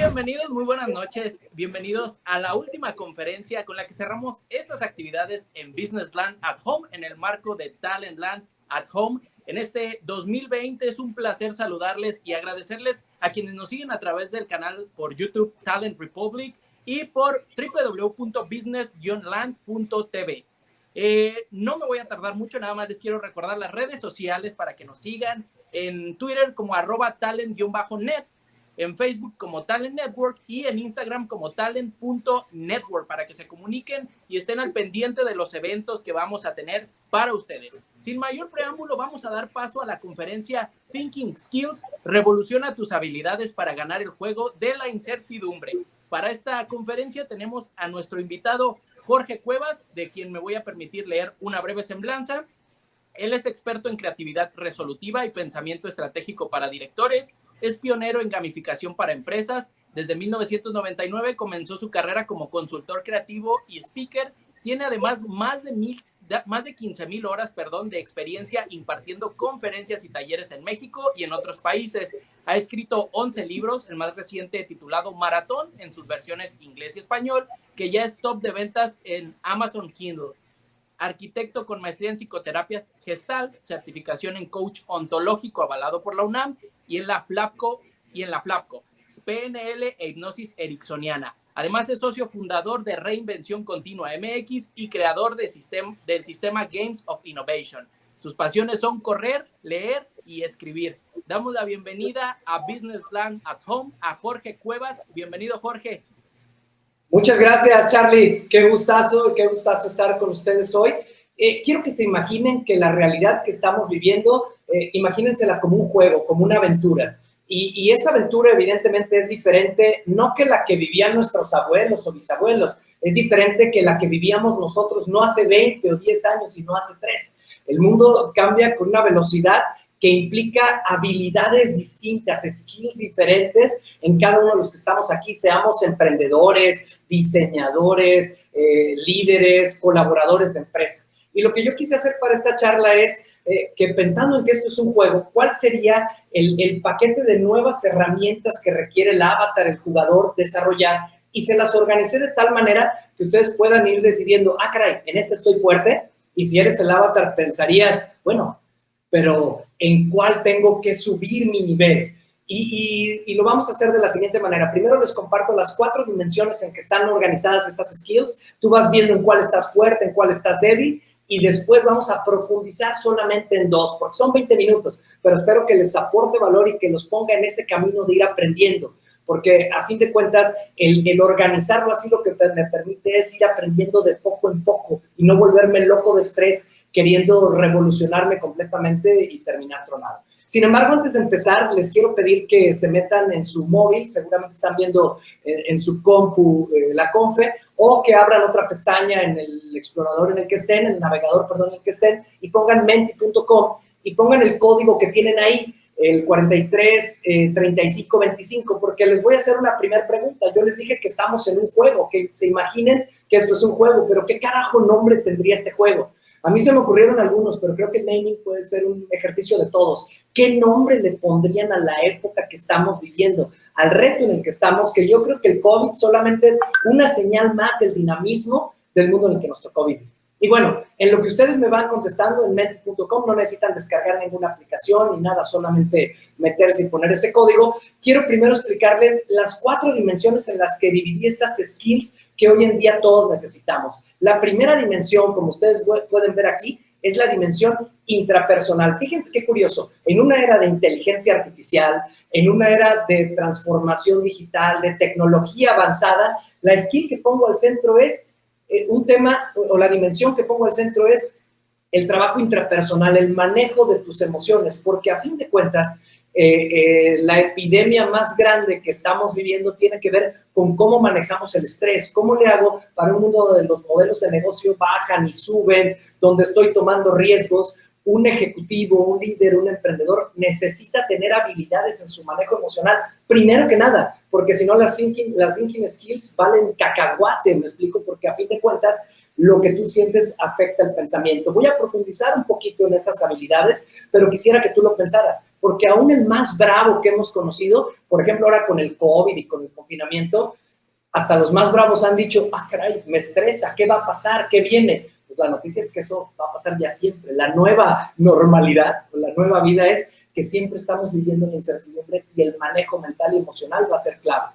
bienvenidos, muy buenas noches. Bienvenidos a la última conferencia con la que cerramos estas actividades en Business Land at Home en el marco de Talent Land at Home. En este 2020 es un placer saludarles y agradecerles a quienes nos siguen a través del canal por YouTube Talent Republic y por www.business-land.tv. No me voy a tardar mucho, nada más les quiero recordar las redes sociales para que nos sigan en Twitter como @talent_net, en Facebook como Talent Network y en Instagram como talent.network para que se comuniquen y estén al pendiente de los eventos que vamos a tener para ustedes. Sin mayor preámbulo, vamos a dar paso a la conferencia Thinking Skills, revoluciona tus habilidades para ganar el juego de la incertidumbre. Para esta conferencia tenemos a nuestro invitado Jorge Cuevas, de quien me voy a permitir leer una breve semblanza. Él es experto en creatividad resolutiva y pensamiento estratégico para directores, es pionero en gamificación para empresas. Desde 1999 comenzó su carrera como consultor creativo y speaker. Tiene además más de 15,000 horas de experiencia impartiendo conferencias y talleres en México y en otros países. Ha escrito 11 libros, el más reciente titulado Maratón, en sus versiones inglés y español, que ya es top de ventas en Amazon Kindle. Arquitecto con maestría en psicoterapia gestal, certificación en coach ontológico avalado por la UNAM y en la FLAPCO, PNL e hipnosis ericksoniana. Además es socio fundador de Reinvención Continua MX y creador del sistema Games of Innovation. Sus pasiones son correr, leer y escribir. Damos la bienvenida a Business Land at Home a Jorge Cuevas. Bienvenido, Jorge. Muchas gracias, Charlie. Qué gustazo estar con ustedes hoy. Quiero que se imaginen que la realidad que estamos viviendo, imagínensela como un juego, como una aventura. Y esa aventura evidentemente es diferente, no que la que vivían nuestros abuelos o bisabuelos, es diferente que la que vivíamos nosotros no hace 20 o 10 años, sino hace 3. El mundo cambia con una velocidad que implica habilidades distintas, skills diferentes en cada uno de los que estamos aquí, seamos emprendedores, diseñadores, líderes, colaboradores de empresa. Y lo que yo quise hacer para esta charla es que pensando en que esto es un juego, ¿cuál sería el paquete de nuevas herramientas que requiere el avatar, el jugador, desarrollar? Y se las organicé de tal manera que ustedes puedan ir decidiendo, caray, en este estoy fuerte. Y si eres el avatar, pensarías, bueno, pero ¿en cuál tengo que subir mi nivel? Y lo vamos a hacer de la siguiente manera. Primero les comparto las 4 dimensiones en que están organizadas esas skills. Tú vas viendo en cuál estás fuerte, en cuál estás débil, y después vamos a profundizar solamente en 2, porque son 20 minutos, pero espero que les aporte valor y que los ponga en ese camino de ir aprendiendo, porque a fin de cuentas, el organizarlo así lo que me permite es ir aprendiendo de poco en poco y no volverme loco de estrés queriendo revolucionarme completamente y terminar tronado. Sin embargo, antes de empezar, les quiero pedir que se metan en su móvil, seguramente están viendo en su compu la confe, o que abran otra pestaña en el explorador en el que estén, en el navegador, en el que estén, y pongan menti.com y pongan el código que tienen ahí, el 433525, porque les voy a hacer una primera pregunta. Yo les dije que estamos en un juego, que se imaginen que esto es un juego, pero ¿qué carajo nombre tendría este juego? A mí se me ocurrieron algunos, pero creo que el naming puede ser un ejercicio de todos. ¿Qué nombre le pondrían a la época que estamos viviendo, al reto en el que estamos? Que yo creo que el COVID solamente es una señal más del dinamismo del mundo en el que nos tocó vivir. Y bueno, en lo que ustedes me van contestando en menti.com, no necesitan descargar ninguna aplicación ni nada, solamente meterse y poner ese código. Quiero primero explicarles las 4 dimensiones en las que dividí estas skills que hoy en día todos necesitamos. La primera dimensión, como ustedes pueden ver aquí, es la dimensión intrapersonal. Fíjense qué curioso, en una era de inteligencia artificial, en una era de transformación digital, de tecnología avanzada, la skill que pongo al centro es un tema, o la dimensión que pongo al centro es el trabajo intrapersonal, el manejo de tus emociones, porque a fin de cuentas, la epidemia más grande que estamos viviendo tiene que ver con cómo manejamos el estrés, cómo le hago para un mundo donde los modelos de negocio bajan y suben, donde estoy tomando riesgos. Un ejecutivo, un líder, un emprendedor necesita tener habilidades en su manejo emocional, primero que nada, porque si no las thinking skills valen cacahuate, me explico, porque a fin de cuentas lo que tú sientes afecta el pensamiento. Voy a profundizar un poquito en esas habilidades, pero quisiera que tú lo pensaras, porque aún el más bravo que hemos conocido, por ejemplo, ahora con el COVID y con el confinamiento, hasta los más bravos han dicho, ah, caray, me estresa, ¿qué va a pasar? ¿Qué viene? Pues la noticia es que eso va a pasar ya siempre. La nueva normalidad, la nueva vida es que siempre estamos viviendo en la incertidumbre y el manejo mental y emocional va a ser clave.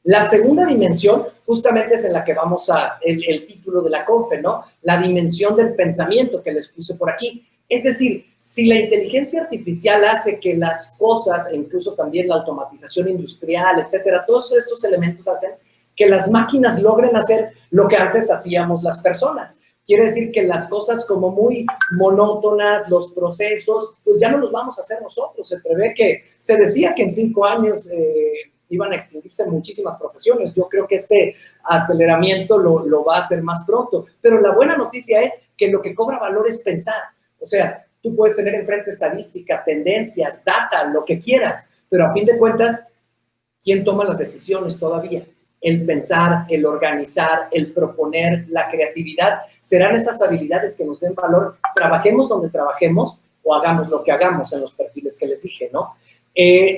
La segunda dimensión justamente es en la que vamos a, el título de la confe, ¿no? La dimensión del pensamiento que les puse por aquí. Es decir, si la inteligencia artificial hace que las cosas, e incluso también la automatización industrial, etcétera, todos estos elementos hacen que las máquinas logren hacer lo que antes hacíamos las personas. Quiere decir que las cosas como muy monótonas, los procesos, pues ya no los vamos a hacer nosotros. Se prevé que, se decía que en 5 años iban a extinguirse muchísimas profesiones. Yo creo que este aceleramiento lo va a hacer más pronto. Pero la buena noticia es que lo que cobra valor es pensar. O sea, tú puedes tener enfrente estadística, tendencias, data, lo que quieras, pero a fin de cuentas, ¿quién toma las decisiones todavía? El pensar, el organizar, el proponer, la creatividad, serán esas habilidades que nos den valor, trabajemos donde trabajemos o hagamos lo que hagamos en los perfiles que les dije, ¿no?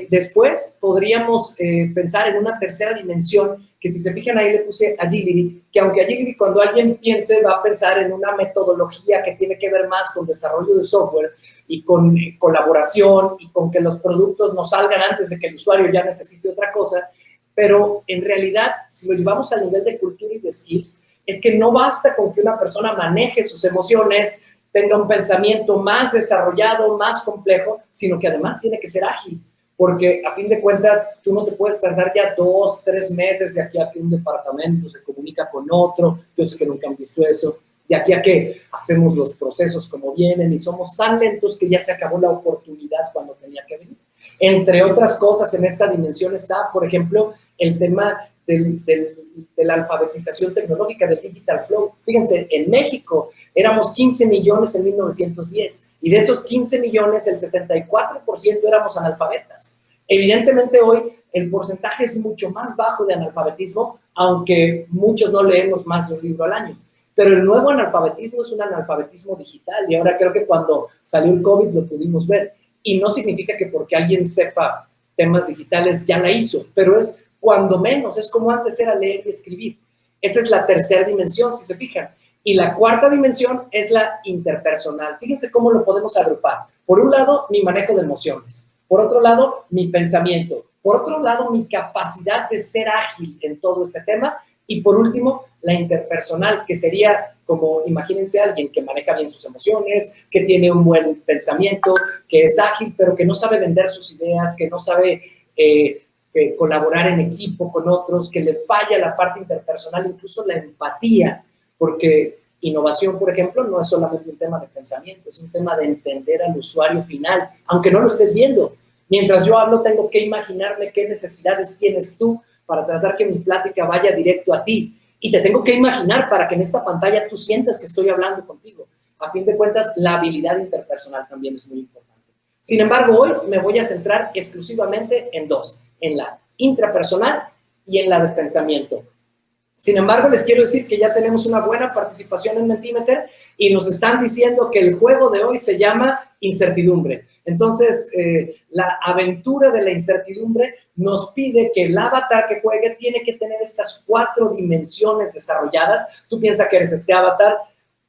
Después podríamos pensar en una tercera dimensión, que si se fijan ahí le puse agility, que aunque agility cuando alguien piense va a pensar en una metodología que tiene que ver más con desarrollo de software y con colaboración y con que los productos no salgan antes de que el usuario ya necesite otra cosa, pero en realidad, si lo llevamos al nivel de cultura y de skills, es que no basta con que una persona maneje sus emociones, tenga un pensamiento más desarrollado, más complejo, sino que además tiene que ser ágil, porque a fin de cuentas tú no te puedes tardar ya 2, 3 meses de aquí a que un departamento se comunica con otro, yo sé que nunca han visto eso, de aquí a que hacemos los procesos como vienen y somos tan lentos que ya se acabó la oportunidad cuando tenía que venir. Entre otras cosas, en esta dimensión está, por ejemplo, el tema de la alfabetización tecnológica, del digital flow. Fíjense, en México éramos 15 millones en 1910 y de esos 15 millones el 74% éramos analfabetas. Evidentemente hoy el porcentaje es mucho más bajo de analfabetismo, aunque muchos no leemos más de un libro al año. Pero el nuevo analfabetismo es un analfabetismo digital y ahora creo que cuando salió el COVID lo pudimos ver. Y no significa que porque alguien sepa temas digitales ya la hizo, pero es cuando menos, es como antes era leer y escribir. Esa es la tercera dimensión, si se fijan. Y la cuarta dimensión es la interpersonal. Fíjense cómo lo podemos agrupar. Por un lado, mi manejo de emociones. Por otro lado, mi pensamiento. Por otro lado, mi capacidad de ser ágil en todo este tema. Y por último, la interpersonal, que sería como, imagínense a alguien que maneja bien sus emociones, que tiene un buen pensamiento, que es ágil, pero que no sabe vender sus ideas, que no sabe colaborar en equipo con otros, que le falla la parte interpersonal, incluso la empatía, porque innovación, por ejemplo, no es solamente un tema de pensamiento, es un tema de entender al usuario final, aunque no lo estés viendo. Mientras yo hablo, tengo que imaginarme qué necesidades tienes tú para tratar que mi plática vaya directo a ti. Y te tengo que imaginar para que en esta pantalla tú sientas que estoy hablando contigo. A fin de cuentas, la habilidad interpersonal también es muy importante. Sin embargo, hoy me voy a centrar exclusivamente en dos, en la intrapersonal y en la de pensamiento. Sin embargo, les quiero decir que ya tenemos una buena participación en Mentimeter y nos están diciendo que el juego de hoy se llama incertidumbre. Entonces, la aventura de la incertidumbre nos pide que el avatar que juegue tiene que tener estas 4 dimensiones desarrolladas. Tú piensas que eres este avatar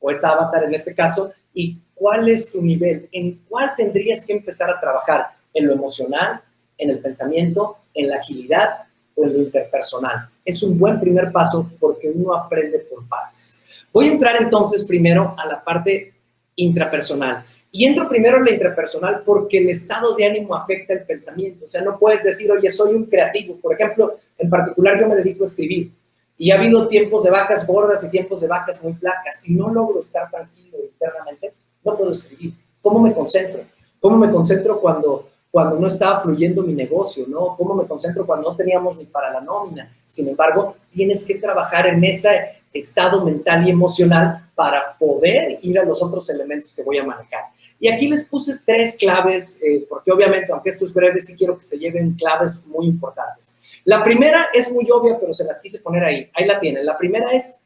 o esta avatar en este caso, y cuál es tu nivel, en cuál tendrías que empezar a trabajar, en lo emocional, en el pensamiento, en la agilidad o en lo interpersonal. Es un buen primer paso porque uno aprende por partes. Voy a entrar entonces primero a la parte intrapersonal. Y entro primero en la intrapersonal porque el estado de ánimo afecta el pensamiento. O sea, no puedes decir, oye, soy un creativo. Por ejemplo, en particular yo me dedico a escribir. Y ha habido tiempos de vacas gordas y tiempos de vacas muy flacas. Si no logro estar tranquilo internamente, no puedo escribir. ¿Cómo me concentro? ¿Cómo me concentro cuando no estaba fluyendo mi negocio, ¿no? ¿Cómo me concentro cuando no teníamos ni para la nómina? Sin embargo, tienes que trabajar en ese estado mental y emocional para poder ir a los otros elementos que voy a manejar. Y aquí les puse 3 claves, porque obviamente, aunque esto es breve, sí quiero que se lleven claves muy importantes. La primera es muy obvia, pero se las quise poner ahí. Ahí la tienen. La primera es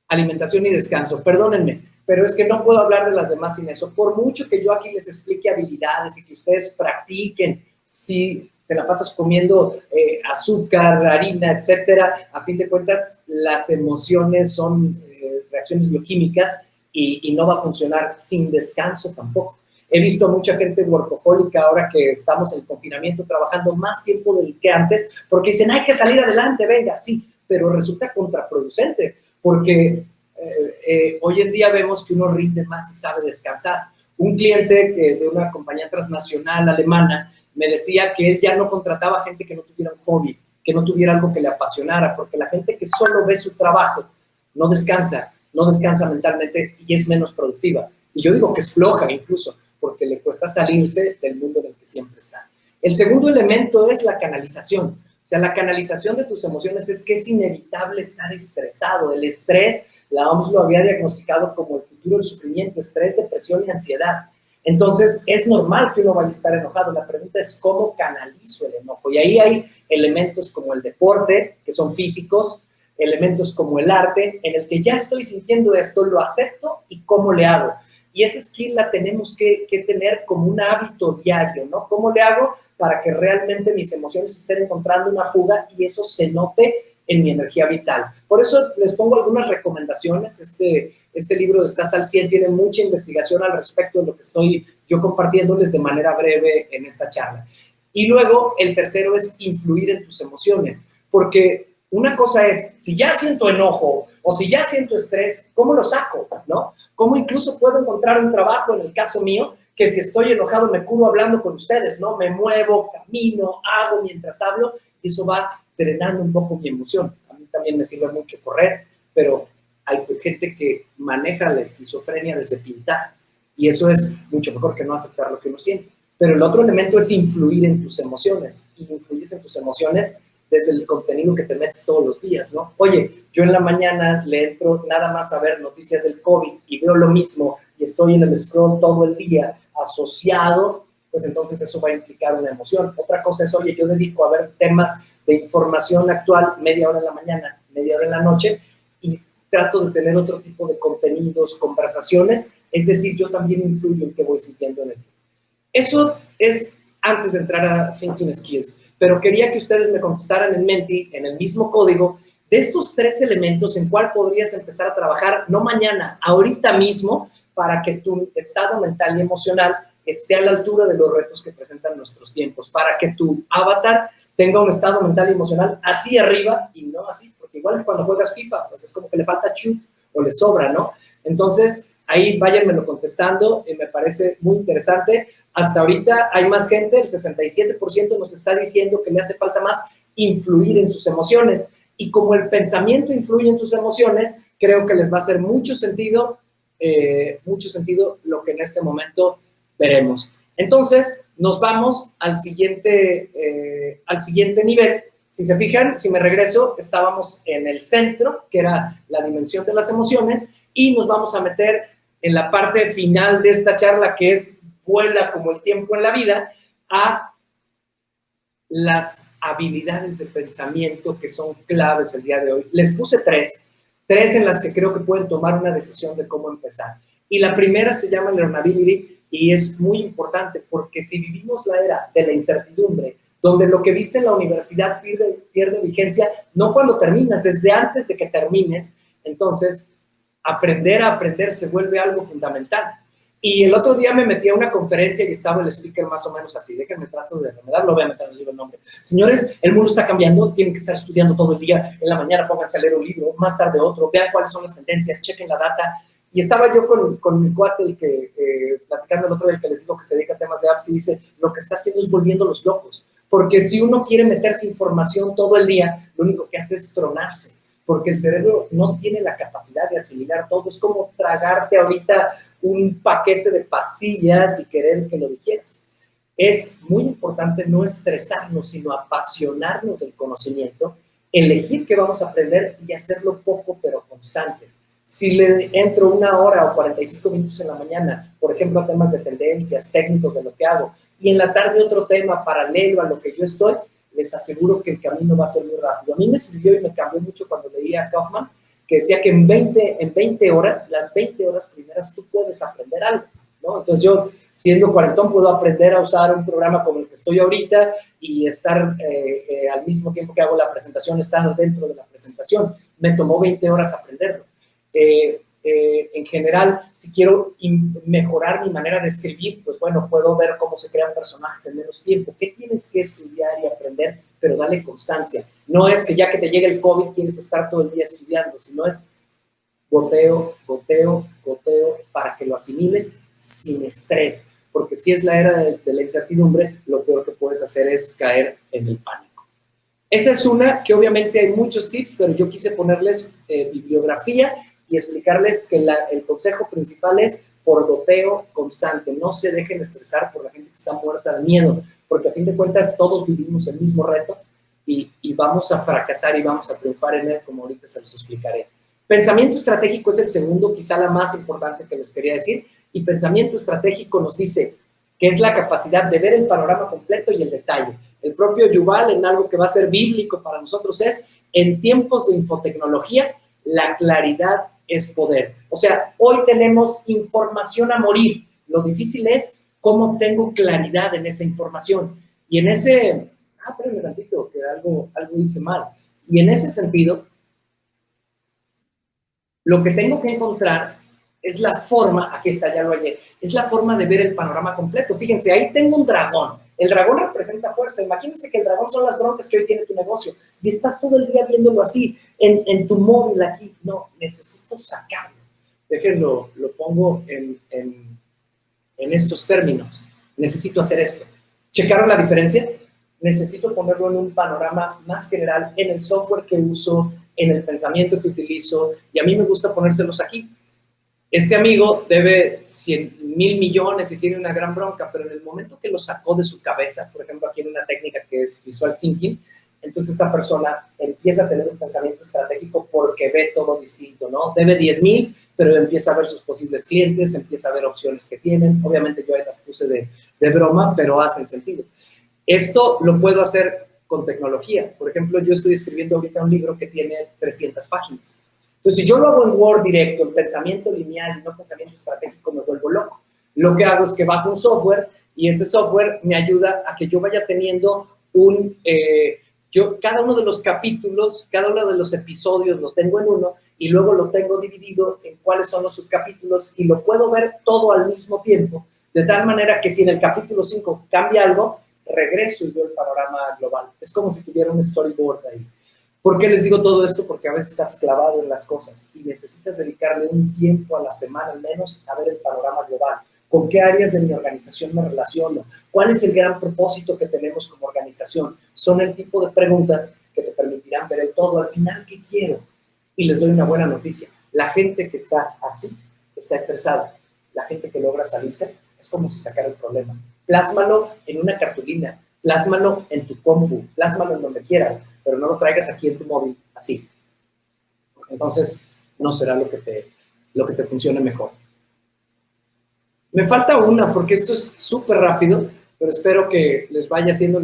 alimentación y descanso. Perdónenme, pero es que no puedo hablar de las demás sin eso. Por mucho que yo aquí les explique habilidades y que ustedes practiquen, si te la pasas comiendo azúcar, harina, etcétera, a fin de cuentas, las emociones son reacciones bioquímicas y no va a funcionar sin descanso tampoco. He visto a mucha gente workahólica ahora que estamos en confinamiento trabajando más tiempo del que antes porque dicen, hay que salir adelante, venga, sí, pero resulta contraproducente porque hoy en día vemos que uno rinde más y sabe descansar. Un cliente de una compañía transnacional alemana me decía que él ya no contrataba gente que no tuviera un hobby, que no tuviera algo que le apasionara, porque la gente que solo ve su trabajo no descansa mentalmente y es menos productiva. Y yo digo que es floja incluso, porque le cuesta salirse del mundo en el que siempre está. El segundo elemento es la canalización. O sea, la canalización de tus emociones es que es inevitable estar estresado. El estrés, la OMS lo había diagnosticado como el futuro del sufrimiento, estrés, depresión y ansiedad. Entonces, es normal que uno vaya a estar enojado. La pregunta es cómo canalizo el enojo. Y ahí hay elementos como el deporte, que son físicos, elementos como el arte, en el que ya estoy sintiendo esto, lo acepto y cómo le hago. Y esa skill la tenemos que tener como un hábito diario, ¿no? ¿Cómo le hago para que realmente mis emociones estén encontrando una fuga y eso se note en mi energía vital? Por eso les pongo algunas recomendaciones. Este libro de Estás al 100 tiene mucha investigación al respecto de lo que estoy yo compartiéndoles de manera breve en esta charla. Y luego, el tercero es influir en tus emociones, porque una cosa es, si ya siento enojo o si ya siento estrés, ¿cómo lo saco? ¿No? ¿Cómo incluso puedo encontrar un trabajo, en el caso mío, que si estoy enojado me curo hablando con ustedes, ¿no? Me muevo, camino, hago mientras hablo y eso va drenando un poco mi emoción. A mí también me sirve mucho correr, pero hay gente que maneja la esquizofrenia desde pintar y eso es mucho mejor que no aceptar lo que uno siente. Pero el otro elemento es influir en tus emociones y influyes en tus emociones desde el contenido que te metes todos los días, ¿no? Oye, yo en la mañana le entro nada más a ver noticias del COVID y veo lo mismo y estoy en el scroll todo el día asociado, pues entonces eso va a implicar una emoción. Otra cosa es, oye, yo dedico a ver temas de información actual media hora en la mañana, media hora en la noche y trato de tener otro tipo de contenidos, conversaciones, es decir, yo también influyo en qué voy sintiendo en el día. Eso es antes de entrar a Thinking Skills, pero quería que ustedes me contestaran en Menti, en el mismo código, de estos tres elementos, en cuál podrías empezar a trabajar, no mañana, ahorita mismo, para que tu estado mental y emocional esté a la altura de los retos que presentan nuestros tiempos, para que tu avatar tenga un estado mental y emocional así arriba y no así, porque igual que cuando juegas FIFA, pues es como que le falta chup o le sobra, ¿no? Entonces, ahí váyanmelo contestando, me parece muy interesante. Hasta ahorita hay más gente, el 67% nos está diciendo que le hace falta más influir en sus emociones. Y como el pensamiento influye en sus emociones, creo que les va a hacer mucho sentido lo que en este momento veremos. Entonces, nos vamos al siguiente nivel. Si se fijan, si me regreso, estábamos en el centro, que era la dimensión de las emociones, y nos vamos a meter en la parte final de esta charla, que es vuela como el tiempo en la vida, a las habilidades de pensamiento que son claves el día de hoy. Les puse tres en las que creo que pueden tomar una decisión de cómo empezar. Y la primera se llama Learnability y es muy importante porque si vivimos la era de la incertidumbre, donde lo que viste en la universidad pierde vigencia, no cuando terminas, desde antes de que termines, entonces aprender a aprender se vuelve algo fundamental. Y el otro día me metí a una conferencia y estaba el speaker más o menos así. Déjenme trato de remedarlo, voy a meter el nombre. Señores, el mundo está cambiando, tienen que estar estudiando todo el día. En la mañana pónganse a leer un libro, más tarde otro, vean cuáles son las tendencias, chequen la data. Y estaba yo con mi cuate, el que platicando el otro día, el que les digo que se dedica a temas de apps, y dice, lo que está haciendo es volviéndolos locos. Porque si uno quiere meterse información todo el día, lo único que hace es tronarse. Porque el cerebro no tiene la capacidad de asimilar todo. Es como tragarte ahorita un paquete de pastillas y querer que lo digieras. Es muy importante no estresarnos, sino apasionarnos del conocimiento, elegir qué vamos a aprender y hacerlo poco pero constante. Si le entro 1 hora o 45 minutos en la mañana, por ejemplo, a temas de tendencias, técnicos de lo que hago, y en la tarde otro tema paralelo a lo que yo estoy, les aseguro que el camino va a ser muy rápido. A mí me sirvió y me cambió mucho cuando leía a Kaufman, que decía que en 20 horas, las 20 horas primeras, tú puedes aprender algo, ¿no? Entonces yo, siendo cuarentón, puedo aprender a usar un programa como el que estoy ahorita y estar al mismo tiempo que hago la presentación, estar dentro de la presentación. Me tomó 20 horas aprenderlo. En general, si quiero mejorar mi manera de escribir, pues bueno, puedo ver cómo se crean personajes en menos tiempo. ¿Qué tienes que estudiar y aprender? Pero dale constancia. No es que ya que te llegue el COVID quieres estar todo el día estudiando, sino es goteo, goteo, goteo, para que lo asimiles sin estrés. Porque si es la era de la incertidumbre, lo peor que puedes hacer es caer en el pánico. Esa es una que obviamente hay muchos tips, pero yo quise ponerles bibliografía y explicarles que el consejo principal es por goteo constante. No se dejen estresar por la gente que está muerta de miedo, porque a fin de cuentas todos vivimos el mismo reto y vamos a fracasar y vamos a triunfar en él, como ahorita se los explicaré. Pensamiento estratégico es el segundo, quizá la más importante que les quería decir, y pensamiento estratégico nos dice que es la capacidad de ver el panorama completo y el detalle. El propio Yuval, en algo que va a ser bíblico para nosotros, es: en tiempos de infotecnología, la claridad es poder. O sea, hoy tenemos información a morir. Lo difícil es cómo obtengo claridad en esa información. Y en ese... espérenme tantito, que algo hice mal. Y en ese sentido, lo que tengo que encontrar es la forma, aquí está, ya lo hallé, es la forma de ver el panorama completo. Fíjense, ahí tengo un dragón. El dragón representa fuerza. Imagínense que el dragón son las broncas que hoy tiene tu negocio y estás todo el día viéndolo así en tu móvil aquí. No, necesito sacarlo. Déjenlo, lo pongo en estos términos. Necesito hacer esto. ¿Checaron la diferencia? Necesito ponerlo en un panorama más general, en el software que uso, en el pensamiento que utilizo, y a mí me gusta ponérselos aquí. Este amigo debe 100,000 millones y tiene una gran bronca, pero en el momento que lo sacó de su cabeza, por ejemplo, aquí en una técnica que es visual thinking, entonces esta persona empieza a tener un pensamiento estratégico porque ve todo distinto, ¿no? Debe 10,000, pero empieza a ver sus posibles clientes, empieza a ver opciones que tienen. Obviamente yo ahí las puse de broma, pero hacen sentido. Esto lo puedo hacer con tecnología. Por ejemplo, yo estoy escribiendo ahorita un libro que tiene 300 páginas. Entonces, si yo lo hago en Word directo, en pensamiento lineal y no pensamiento estratégico, me vuelvo loco. Lo que hago es que bajo un software y ese software me ayuda a que yo vaya teniendo cada uno de los capítulos, cada uno de los episodios lo tengo en uno y luego lo tengo dividido en cuáles son los subcapítulos y lo puedo ver todo al mismo tiempo, de tal manera que si en el capítulo 5 cambia algo, regreso y veo el panorama global. Es como si tuviera un storyboard ahí. ¿Por qué les digo todo esto? Porque a veces estás clavado en las cosas y necesitas dedicarle un tiempo a la semana al menos a ver el panorama global. ¿Con qué áreas de mi organización me relaciono? ¿Cuál es el gran propósito que tenemos como organización? Son el tipo de preguntas que te permitirán ver el todo. Al final, ¿qué quiero? Y les doy una buena noticia. La gente que está así está estresada. La gente que logra salirse es como si sacara el problema. Plásmalo en una cartulina, plásmalo en tu compu, plásmalo en donde quieras, pero no lo traigas aquí en tu móvil, así. Entonces, no será lo que te funcione mejor. Me falta una, porque esto es súper rápido, pero espero que les vaya haciendo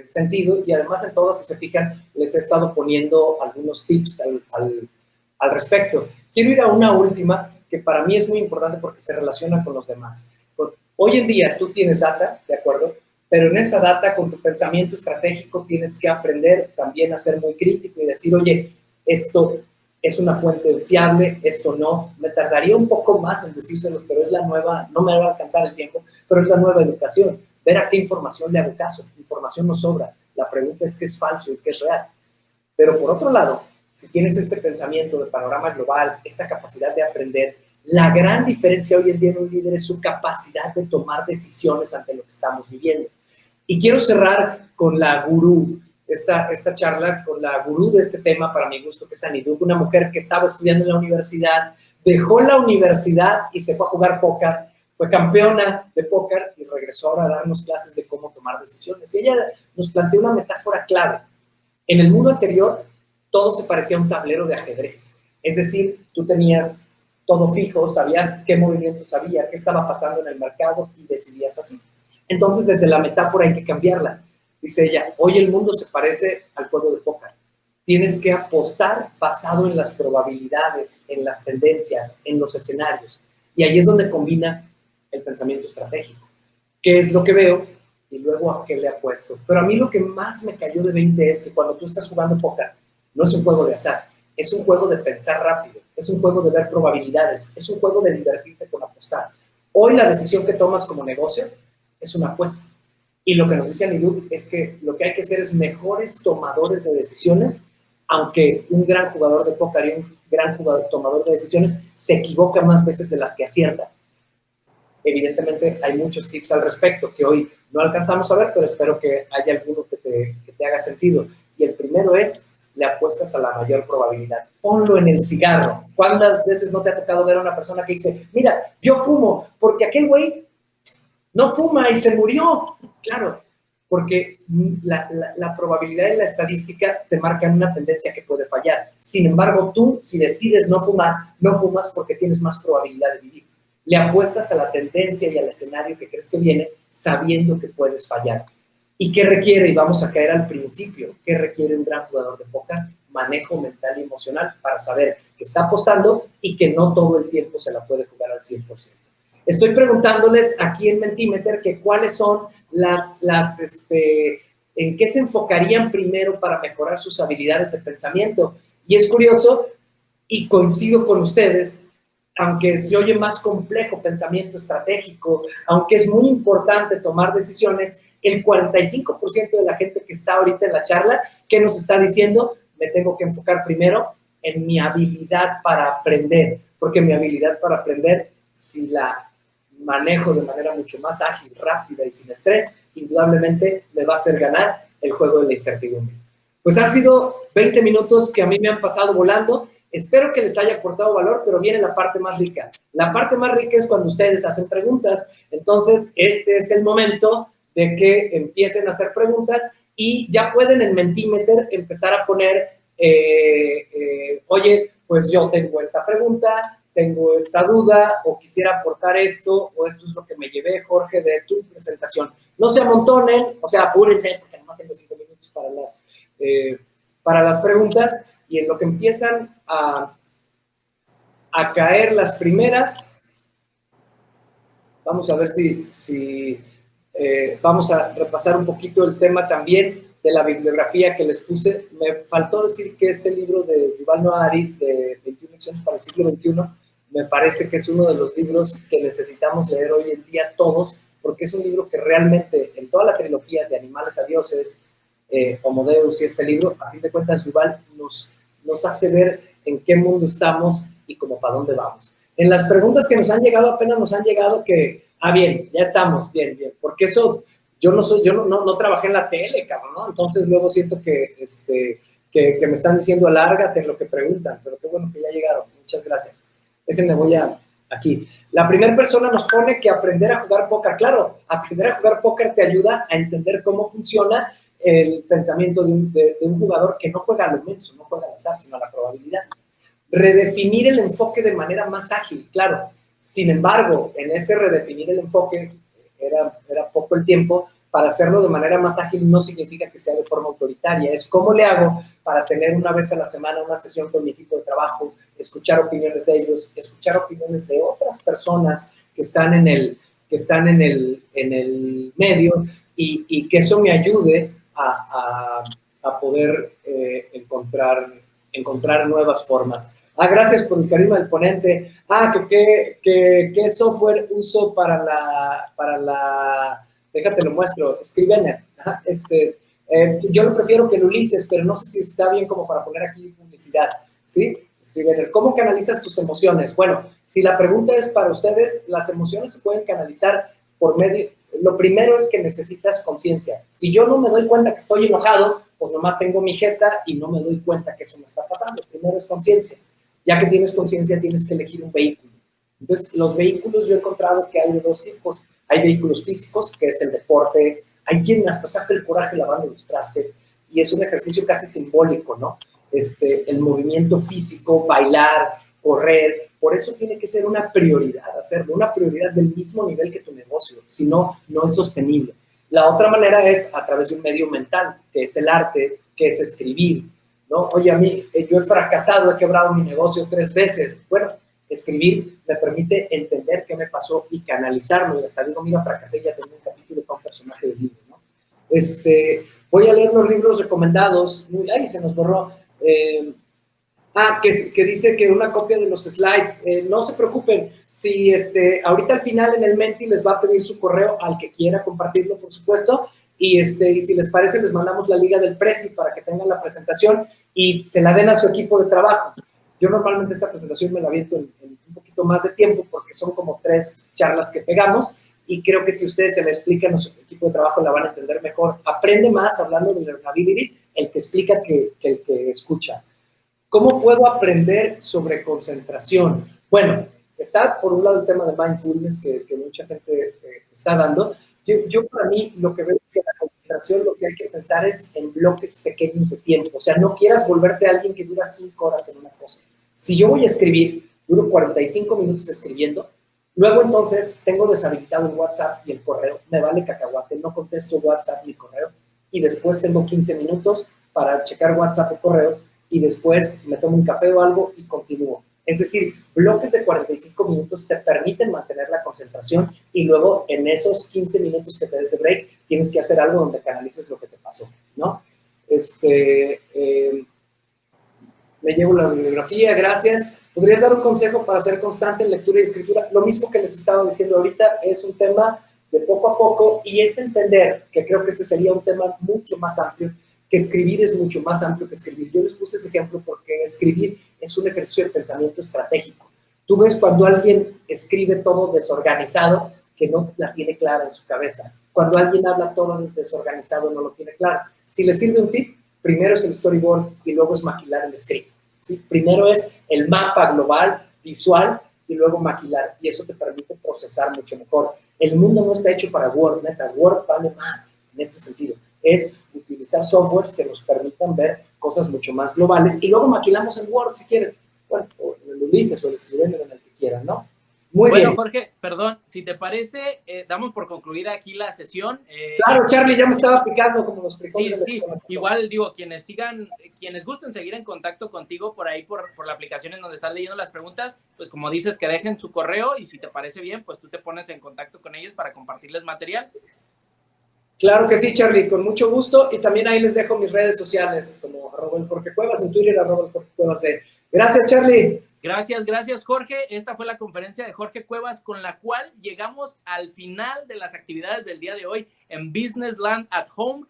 sentido, y además en todas, si se fijan, les he estado poniendo algunos tips al respecto. Quiero ir a una última, que para mí es muy importante porque se relaciona con los demás. Hoy en día tú tienes data, ¿de acuerdo? Pero en esa data, con tu pensamiento estratégico, tienes que aprender también a ser muy crítico y decir, oye, esto es una fuente fiable, esto no. Me tardaría un poco más en decírselos, pero es la nueva, no me va a alcanzar el tiempo, pero es la nueva educación. Ver a qué información le hago caso. Información no sobra. La pregunta es qué es falso y qué es real. Pero por otro lado, si tienes este pensamiento de panorama global, esta capacidad de aprender, la gran diferencia hoy en día en un líder es su capacidad de tomar decisiones ante lo que estamos viviendo. Y quiero cerrar con la gurú, esta charla con la gurú de este tema, para mi gusto, que es Annie Duke, una mujer que estaba estudiando en la universidad, dejó la universidad y se fue a jugar póker, fue campeona de póker y regresó ahora a darnos clases de cómo tomar decisiones. Y ella nos planteó una metáfora clave. En el mundo anterior, todo se parecía a un tablero de ajedrez. Es decir, tú tenías todo fijo, sabías qué movimientos había, qué estaba pasando en el mercado y decidías así. Entonces, desde la metáfora hay que cambiarla. Dice ella, hoy el mundo se parece al juego de póker. tienes que apostar basado en las probabilidades, en las tendencias, en los escenarios. Y ahí es donde combina el pensamiento estratégico. ¿Qué es lo que veo? Y luego a qué le apuesto. Pero a mí lo que más me cayó de 20 es que cuando tú estás jugando póker, no es un juego de azar, es un juego de pensar rápido, es un juego de ver probabilidades, es un juego de divertirte con apostar. Hoy la decisión que tomas como negocio es una apuesta. Y lo que nos dice Aniduk es que lo que hay que hacer es mejores tomadores de decisiones, aunque un gran jugador de póker y un gran jugador tomador de decisiones se equivoca más veces de las que acierta. Evidentemente hay muchos tips al respecto que hoy no alcanzamos a ver, pero espero que haya alguno que te haga sentido. Y el primero es, le apuestas a la mayor probabilidad. Ponlo en el cigarro. ¿Cuántas veces no te ha tocado ver a una persona que dice, mira, yo fumo porque aquel güey no fuma y se murió? Claro, porque la probabilidad y la estadística te marcan una tendencia que puede fallar. Sin embargo, tú, si decides no fumar, no fumas porque tienes más probabilidad de vivir. Le apuestas a la tendencia y al escenario que crees que viene, sabiendo que puedes fallar. ¿Y qué requiere? Y vamos a caer al principio. ¿Qué requiere un gran jugador de póker? Manejo mental y emocional para saber que está apostando y que no todo el tiempo se la puede jugar al 100%. Estoy preguntándoles aquí en Mentimeter que cuáles son en qué se enfocarían primero para mejorar sus habilidades de pensamiento. Y es curioso, y coincido con ustedes, aunque se oye más complejo pensamiento estratégico, aunque es muy importante tomar decisiones, el 45% de la gente que está ahorita en la charla, ¿qué nos está diciendo? Me tengo que enfocar primero en mi habilidad para aprender, porque mi habilidad para aprender, si la manejo de manera mucho más ágil, rápida y sin estrés, indudablemente me va a hacer ganar el juego de la incertidumbre. Pues han sido 20 minutos que a mí me han pasado volando. Espero que les haya aportado valor, pero viene la parte más rica. La parte más rica es cuando ustedes hacen preguntas. Entonces, este es el momento de que empiecen a hacer preguntas y ya pueden en Mentimeter empezar a poner, oye, pues yo tengo esta pregunta, tengo esta duda, o quisiera aportar esto, o esto es lo que me llevé, Jorge, de tu presentación. No se amontonen, o sea, apúrense, porque además tengo 5 minutos para las preguntas, y en lo que empiezan a caer las primeras, vamos a ver si vamos a repasar un poquito el tema también de la bibliografía que les puse. Me faltó decir que este libro de Yuval Noah Harari, de 21 lecciones para el siglo XXI, me parece que es uno de los libros que necesitamos leer hoy en día todos, porque es un libro que realmente, en toda la trilogía de Animales a Dioses, Homo Deus y este libro, a fin de cuentas, Yuval nos hace ver en qué mundo estamos y como para dónde vamos. En las preguntas que nos han llegado, apenas nos han llegado que, bien, ya estamos, bien, porque eso, yo no trabajé en la tele, cabrón, ¿no? Entonces luego siento que me están diciendo alárgate en lo que preguntan, pero qué bueno que ya llegaron, muchas gracias. Déjenme, voy aquí. La primera persona nos pone que aprender a jugar póker. Claro, aprender a jugar póker te ayuda a entender cómo funciona el pensamiento de un jugador que no juega a lo menso, no juega al azar, sino a la probabilidad. Redefinir el enfoque de manera más ágil, claro. Sin embargo, en ese redefinir el enfoque, era poco el tiempo, para hacerlo de manera más ágil no significa que sea de forma autoritaria. Es cómo le hago para tener una vez a la semana una sesión con mi equipo de trabajo, escuchar opiniones de ellos, escuchar opiniones de otras personas que están en el medio y que eso me ayude a poder encontrar nuevas formas. Gracias por el carisma del ponente. ¿Qué software uso para la déjate lo muestro, Scrivener. Yo lo prefiero que el Ulises, pero no sé si está bien como para poner aquí publicidad, ¿sí? Scrivener. ¿Cómo canalizas tus emociones? Bueno, si la pregunta es para ustedes, las emociones se pueden canalizar por medio. Lo primero es que necesitas conciencia. Si yo no me doy cuenta que estoy enojado, pues nomás tengo mi jeta y no me doy cuenta que eso me está pasando. Primero es conciencia. Ya que tienes conciencia, tienes que elegir un vehículo. Entonces, los vehículos yo he encontrado que hay de dos tipos. Hay vehículos físicos, que es el deporte. Hay quien hasta saca el coraje lavando los trastes. Y es un ejercicio casi simbólico, ¿no? El movimiento físico, bailar, correr. Por eso tiene que ser una prioridad, hacerlo. Una prioridad del mismo nivel que tu negocio. Si no, no es sostenible. La otra manera es a través de un medio mental, que es el arte, que es escribir. ¿no? Oye, a mí, yo he fracasado, he quebrado mi negocio 3 veces. Bueno, escribir me permite entender qué me pasó y canalizarlo. Y hasta digo, mira, fracasé, ya tengo un capítulo para un personaje del libro, ¿no? Voy a leer los libros recomendados. Ay, se nos borró. Que dice que una copia de los slides. No se preocupen, si ahorita al final en el Menti les va a pedir su correo al que quiera compartirlo, por supuesto, y si les parece les mandamos la liga del Prezi para que tengan la presentación y se la den a su equipo de trabajo. Yo normalmente esta presentación me la aviento en un poquito más de tiempo porque son como 3 charlas que pegamos y creo que si ustedes se la explican a su equipo de trabajo la van a entender mejor. Aprende más hablando de learnability el que explica que el que escucha. ¿Cómo puedo aprender sobre concentración? Bueno, está por un lado el tema de mindfulness que mucha gente está dando. Yo para mí lo que veo es que la concentración lo que hay que pensar es en bloques pequeños de tiempo. O sea, no quieras volverte a alguien que dura 5 horas en una cosa. Si yo voy a escribir, duro 45 minutos escribiendo, luego entonces tengo deshabilitado el WhatsApp y el correo, me vale cacahuate, no contesto WhatsApp ni correo, y después tengo 15 minutos para checar WhatsApp o correo, y después me tomo un café o algo y continúo. Es decir, bloques de 45 minutos te permiten mantener la concentración y luego en esos 15 minutos que te des de break tienes que hacer algo donde canalices lo que te pasó, ¿no? Me llevo la bibliografía, gracias. ¿Podrías dar un consejo para ser constante en lectura y escritura? Lo mismo que les estaba diciendo ahorita, es un tema de poco a poco y es entender, que creo que ese sería un tema mucho más amplio, que escribir es mucho más amplio que escribir. Yo les puse ese ejemplo porque escribir es un ejercicio de pensamiento estratégico. Tú ves cuando alguien escribe todo desorganizado, que no la tiene clara en su cabeza. Cuando alguien habla todo desorganizado, no lo tiene claro. Si les sirve un tip, primero es el storyboard y luego es maquilar el script, ¿sí? Primero es el mapa global, visual, y luego maquilar. Y eso te permite procesar mucho mejor. El mundo no está hecho para Word, neta. Word vale más en este sentido. Es utilizar softwares que nos permitan ver cosas mucho más globales y luego maquilamos en Word si quieren. Bueno, o en el Ulises o el escribiendo en el que quieran, ¿no? Muy bueno, bien. Jorge, perdón, si te parece, damos por concluida aquí la sesión. Claro, Charlie, ya me estaba picando como los frijoles. Sí. Igual digo, quienes gusten seguir en contacto contigo por ahí, por la aplicación en donde están leyendo las preguntas, pues como dices, que dejen su correo y si te parece bien, pues tú te pones en contacto con ellos para compartirles material. Claro que sí, Charlie, con mucho gusto. Y también ahí les dejo mis redes sociales, como @Jorge Cuevas, en Twitter, @Jorge Cuevas. Gracias, Charlie. Gracias, Jorge. Esta fue la conferencia de Jorge Cuevas, con la cual llegamos al final de las actividades del día de hoy en Business Land at Home.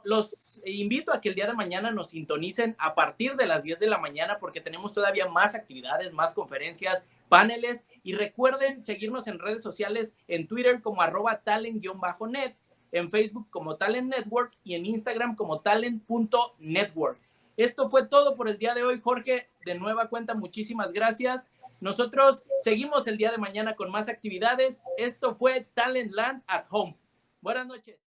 Los invito a que el día de mañana nos sintonicen a partir de las 10 de la mañana porque tenemos todavía más actividades, más conferencias, paneles, y recuerden seguirnos en redes sociales, en Twitter como @talent_net, en Facebook como Talent Network y en Instagram como talent.network. Esto fue todo por el día de hoy, Jorge. De nueva cuenta, muchísimas gracias. Nosotros seguimos el día de mañana con más actividades. Esto fue Talent Land at Home. Buenas noches.